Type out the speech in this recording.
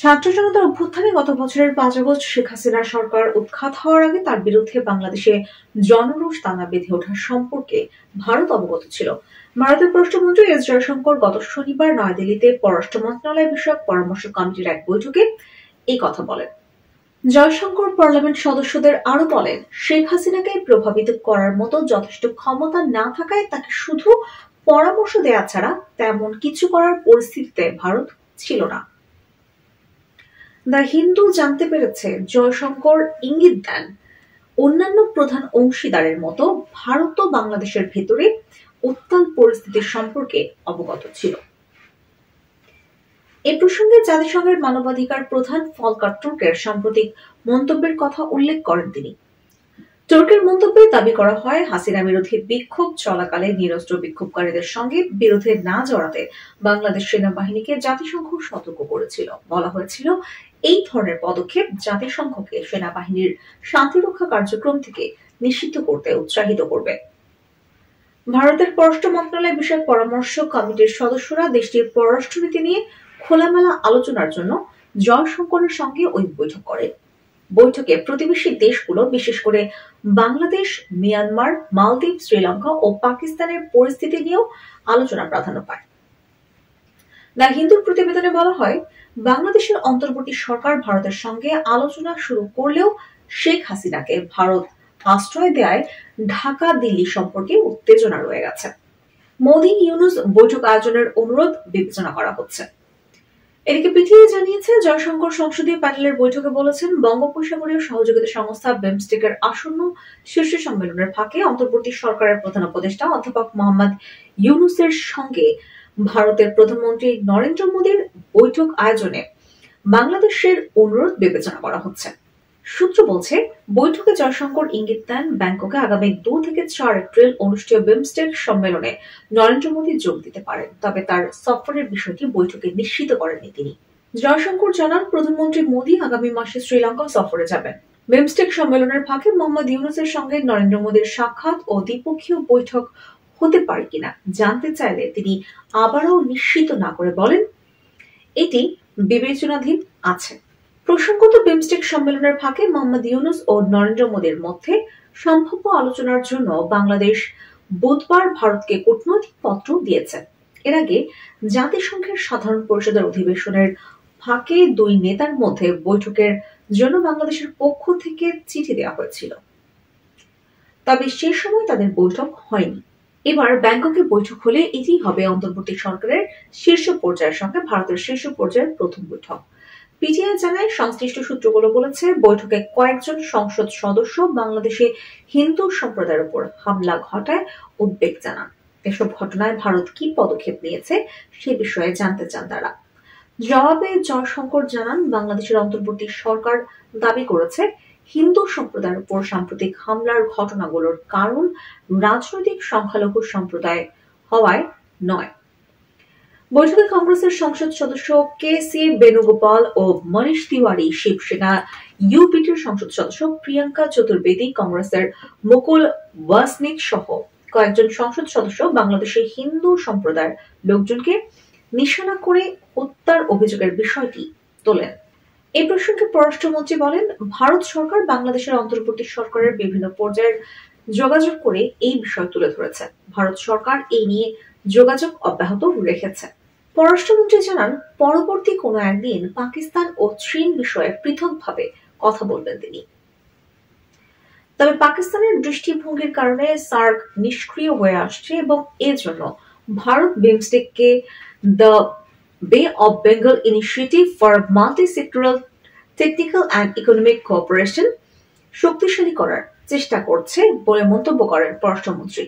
ছাত্র জনতার অভ্যুত্থানে গত বছরের 5 আগস্ট শেখ হাসিনার সরকার উৎখাত হওয়ার আগে তার বিরুদ্ধে বাংলাদেশে জনরোষ দানা বেঁধে ওঠার সম্পর্কে ভারত অবগত ছিল। ভারতের পররাষ্ট্রমন্ত্রী এস জয়শঙ্কর গত শনিবার নয়াদিল্লিতে পররাষ্ট্র মন্ত্রণালয় বিষয়ক পরামর্শ কমিটির এক বৈঠকে এই কথা বলেন। জয়শঙ্কর পার্লামেন্ট সদস্যদের আরো বলেন, শেখ হাসিনাকে প্রভাবিত করার মতো যথেষ্ট ক্ষমতা না থাকায় তাকে শুধু পরামর্শ দেয়া ছাড়া তেমন কিছু করার পরিস্থিতিতে ভারত ছিল না। দ্য হিন্দু জানতে পেরেছে, জয়শঙ্কর ইঙ্গিত দেন অন্যান্য প্রধান অংশীদারের মতো ভারতও বাংলাদেশের ভেতরে উত্তাল পরিস্থিতির সম্পর্কে অবগত ছিল। এ প্রসঙ্গে জাতিসংঘের মানবাধিকার প্রধান ফলকার তুর্কের সাম্প্রতিক মন্তব্যের কথা উল্লেখ করেন তিনি। তুর্কের মন্তব্যে দাবি করা হয়, হাসিনা বিরোধী বিক্ষোভ চলাকালে নিরস্ত্র বিক্ষোভকারীদের সঙ্গে বিরোধে না জড়াতে বাংলাদেশ সেনাবাহিনীকে জাতিসংঘ সতর্ক করেছিল। বলা হয়েছিল, এই ধরনের পদক্ষেপ জাতিসংঘকে সেনাবাহিনীর শান্তিরক্ষা কার্যক্রম থেকে নিষিদ্ধ করতে উৎসাহিত করবে। ভারতের পররাষ্ট্র মন্ত্রণালয় বিষয়ক পরামর্শ কমিটির সদস্যরা দেশটির পররাষ্ট্রনীতি নিয়ে খোলামেলা আলোচনার জন্য জয়শঙ্করের সঙ্গে ওই বৈঠক করে। বৈঠকে প্রতিবেশী দেশগুলো, বিশেষ করে বাংলাদেশ, মিয়ানমার, মালদ্বীপ, শ্রীলঙ্কা ও পাকিস্তানের পরিস্থিতি নিয়েও আলোচনা প্রাধান্য পায়। দ্য হিন্দুর প্রতিবেদনে বলা হয়, বাংলাদেশের অন্তর্বর্তী সরকার ভারতের সঙ্গে আলোচনা শুরু করলেও শেখ হাসিনাকে ভারত আশ্রয় দেয় ঢাকা দিল্লি সম্পর্কে উত্তেজনা রয়ে গেছে। মোদি ইউনুস বৈঠক আয়োজনের অনুরোধ বিবেচনা করা হচ্ছে। এদিকে পিটিআই জানিয়েছে, জয়শঙ্কর সংসদীয় প্যানেলের বৈঠকে বলেছেন, বঙ্গোপসাগরীয় সহযোগিতা সংস্থা বিমস্টেকের আসন্ন শীর্ষ সম্মেলনের ফাঁকে অন্তর্বর্তী সরকারের প্রধান উপদেষ্টা অধ্যাপক মোহাম্মদ ইউনুসের সঙ্গে ভারতের প্রধানমন্ত্রী নরেন্দ্র মোদীর বৈঠক আয়োজনে বাংলাদেশের অনুরোধ বিবেচনা করা হচ্ছে। সূত্র বলছে, বৈঠকে জয়শঙ্কর ইঙ্গিত দেন, ব্যাংককে আগামী 2 থেকে 4 এপ্রিল অনুষ্ঠেয় বিমস্টেক সম্মেলনে নরেন্দ্র মোদী যোগ দিতে পারেন। তবে তার সফরের বিষয়টি বৈঠকে নিশ্চিত করেননি তিনি। জয়শঙ্কর জানান, প্রধানমন্ত্রী মোদী আগামী মাসে শ্রীলঙ্কা সফরে যাবেন। বিমস্টেক সম্মেলনের ফাঁকে মোহাম্মদ ইউনুসের সঙ্গে নরেন্দ্র মোদীর সাক্ষাৎ ও দ্বিপক্ষীয় বৈঠক হতে পারে কিনা জানতে চাইলে তিনি আবারও নিশ্চিত না করে বলেন, এটি বিবেচনাধীন আছে। প্রসঙ্গত, বিমস্টেক সম্মেলনের ফাঁকে মোহাম্মদ ইউনুস ও নরেন্দ্র মোদীর মধ্যে সম্ভাব্য আলোচনার জন্য বাংলাদেশ বুধবার ভারতকে কূটনৈতিক পত্র দিয়েছে। এর আগে জাতিসংঘের সাধারণ পরিষদের অধিবেশনের ফাঁকে দুই নেতার মধ্যে বৈঠকের জন্য বাংলাদেশের পক্ষ থেকে চিঠি দেওয়া হয়েছিল। তবে সে সময় তাদের বৈঠক হয়নি। এবার ব্যাংককে বৈঠক হলে এটি হবে অন্তর্বর্তী সরকারের শীর্ষ পর্যায়ের সঙ্গে ভারতের শীর্ষ পর্যায়ের প্রথম বৈঠক। পিটিআই জানায়, সংশ্লিষ্ট সূত্রগুলো বলেছে, বৈঠকে কয়েকজন সংসদ সদস্য বাংলাদেশে হিন্দু সম্প্রদায়ের উপর হামলা ঘটায় উদ্বেগ জানান। এসব ঘটনায় ভারত কি পদক্ষেপ নিয়েছে সে বিষয়ে জানতে চান তারা। জবাবে জয়শঙ্কর জানান, বাংলাদেশের অন্তর্বর্তী সরকার দাবি করেছে, হিন্দু সম্প্রদায়ের উপর সাম্প্রতিক হামলার ঘটনাগুলোর কারণ রাজনৈতিক সংখ্যালঘু সম্প্রদায় হওয়ায় নয়। বৈঠকে কংগ্রেসের সংসদ সদস্য কে.সি. বেণুগোপাল ও মনীষ তিওয়ারি, শিবসেনা ইউপিটির সংসদ সদস্য প্রিয়াঙ্কা চতুর্বেদী, কংগ্রেসের মুকুল ওয়াসনিক সহ কয়েকজন সংসদ সদস্য বাংলাদেশের হিন্দু সম্প্রদায়ের লোকজনকে নিশানা করে হত্যার অভিযোগের বিষয়টি তোলেন। এই প্রসঙ্গে পররাষ্ট্রমন্ত্রী বলেন, ভারত সরকার বাংলাদেশের অন্তর্বর্তী সরকারের বিভিন্ন পর্যায়ের যোগাযোগ করে এই বিষয় তুলে ধরেছে। ভারত সরকার এই নিয়ে যোগাযোগ অব্যাহত রেখেছে। পররাষ্ট্রমন্ত্রী জানান, পরবর্তী কোনো একদিন পাকিস্তান ও চীন বিষয়ে পৃথকভাবে কথা বলবেন তিনি। তবে পাকিস্তানের দৃষ্টিভঙ্গির কারণে সার্ক নিষ্ক্রিয় হয়ে আসছে এবং এজন্য ভারত বিমস্টেককে দ্য বে of Bengal initiative for multi-sectoral technical and economic cooperation শক্তিশালী করার চেষ্টা করছে বলে মন্তব্য করেন পররাষ্ট্রমন্ত্রী।